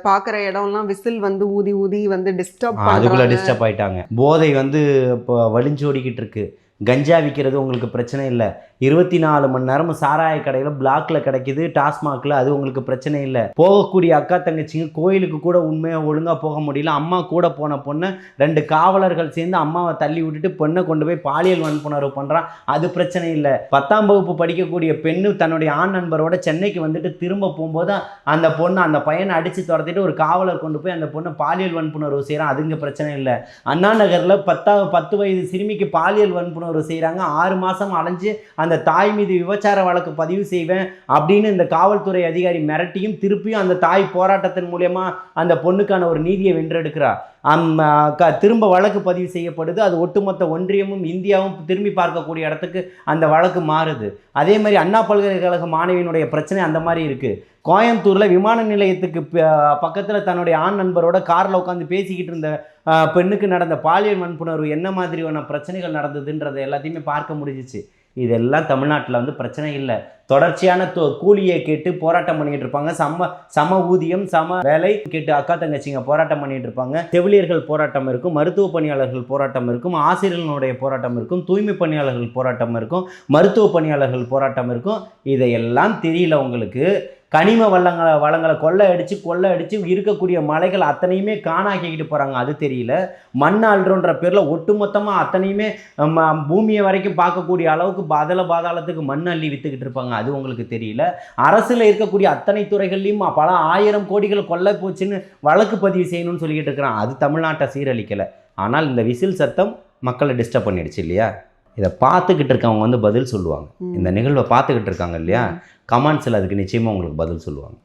பாக்குற இடம்லாம் விசில் வந்து ஊதி ஊதி வந்து டிஸ்டர்ப் அதுக்குள்ள பண்றாங்க. டிஸ்டர்ப் ஆயிட்டாங்க. போதை வந்து இப்போ வலிஞ்சோடிக்கிட்டு இருக்கு. கஞ்சா விற்கிறது உங்களுக்கு பிரச்சனை இல்லை. 24 மணி நேரமும் சாராய கடையில் பிளாக்ல கிடைக்குது, டாஸ்மாகில், அது உங்களுக்கு பிரச்சனை இல்லை. போகக்கூடிய அக்கா தங்கச்சிங்க கோயிலுக்கு கூட உண்மையாக ஒழுங்காக போக முடியல. அம்மா கூட போன பொண்ணை 2 காவலர்கள் சேர்ந்து அம்மாவை தள்ளி விட்டுட்டு பொண்ணை கொண்டு போய் பாலியல் வன்புணர்வு பண்ணுறான், அது பிரச்சனை இல்லை. 10ஆம் வகுப்பு படிக்கக்கூடிய பெண்ணு தன்னுடைய ஆண் நண்பரோட சென்னைக்கு வந்துட்டு திரும்ப போகும்போது அந்த பொண்ணு அந்த பையனை அடித்து துரத்திட்டு ஒரு காவலர் கொண்டு போய் அந்த பொண்ணை பாலியல் வன்புணர்வு செய்கிறான், அதுங்க பிரச்சனை இல்லை. அண்ணா நகரில் 10 வயது சிறுமிக்கு பாலியல் வன்புணர்வு செய்கிறாங்க. 6 மாதம் அலைஞ்சு அந்த தாய் மீது விபச்சார வழக்கு பதிவு செய்வேன் அப்படின்னு இந்த காவல்துறை அதிகாரி மிரட்டியும் திருப்பியும் அந்த தாய் போராட்டத்தின் மூலமா அந்த பொண்ணுக்கான ஒரு நீதியை வென்றெடுக்கிறார். திரும்ப வழக்கு பதிவு செய்யப்படுது. அது ஒட்டுமொத்த ஒன்றியமும் இந்தியாவும் திரும்பி பார்க்கக்கூடிய இடத்துக்கு அந்த வழக்கு மாறுது. அதே மாதிரி அண்ணா பல்கலைக்கழக மாணவியினுடைய பிரச்சனை அந்த மாதிரி இருக்குது. கோயம்புத்தூரில் விமான நிலையத்துக்கு பக்கத்தில் தன்னுடைய ஆண் நண்பரோட காரில் உட்காந்து பேசிக்கிட்டு இருந்த பெண்ணுக்கு நடந்த பாலியல் வன்புணர்வு என்ன மாதிரியான பிரச்சனைகள் நடந்ததுன்றதை எல்லாத்தையுமே பார்க்க முடிஞ்சிச்சு. இதெல்லாம் தமிழ்நாட்டில் வந்து பிரச்சனை இல்லை. தொடர்ச்சியான கூலியை கேட்டு போராட்டம் பண்ணிகிட்டு இருப்பாங்க. சம ஊதியம் சம வேலை கேட்டு அக்கா தங்கச்சிங்க போராட்டம் பண்ணிகிட்டு இருப்பாங்க. செவிலியர்கள் போராட்டம் இருக்கும், மருத்துவ பணியாளர்கள் போராட்டம் இருக்கும், ஆசிரியர்களுடைய போராட்டம் இருக்கும், தூய்மை பணியாளர்கள் போராட்டம் இருக்கும், மருத்துவ பணியாளர்கள் போராட்டம் இருக்கும். இதையெல்லாம் தெரியல உங்களுக்கு. கனிம வளங்களை கொள்ளை அடித்து இருக்கக்கூடிய மலைகள் அத்தனையுமே காணாக்கிக்கிட்டு போகிறாங்க, அது தெரியல. மண் அள்ளுன்ற பேரில் ஒட்டுமொத்தமாக அத்தனையுமே பூமியை வரைக்கும் பார்க்கக்கூடிய அளவுக்கு பாதாளத்துக்கு மண் அள்ளி விற்றுக்கிட்டு இருப்பாங்க, அது உங்களுக்கு தெரியல. அரசில் இருக்கக்கூடிய அத்தனை துறைகள்லையும் பல 1000 கோடிகள் கொள்ளை போச்சுன்னு வழக்கு பதிவு செய்யணும்னு சொல்லிக்கிட்டு இருக்கிறான், அது தமிழ்நாட்டை சீரழிக்கலை. ஆனால் இந்த விசில் சத்தம் மக்களை டிஸ்டர்ப் பண்ணிடுச்சு இல்லையா? இதை பார்த்துக்கிட்டு இருக்கவங்க வந்து பதில் சொல்லுவாங்க. இந்த நிகழ்வை பார்த்துக்கிட்டு இருக்காங்க இல்லையா, கமெண்ட்ஸில் அதுக்கு நிச்சயமாக உங்களுக்கு பதில் சொல்லுவாங்க.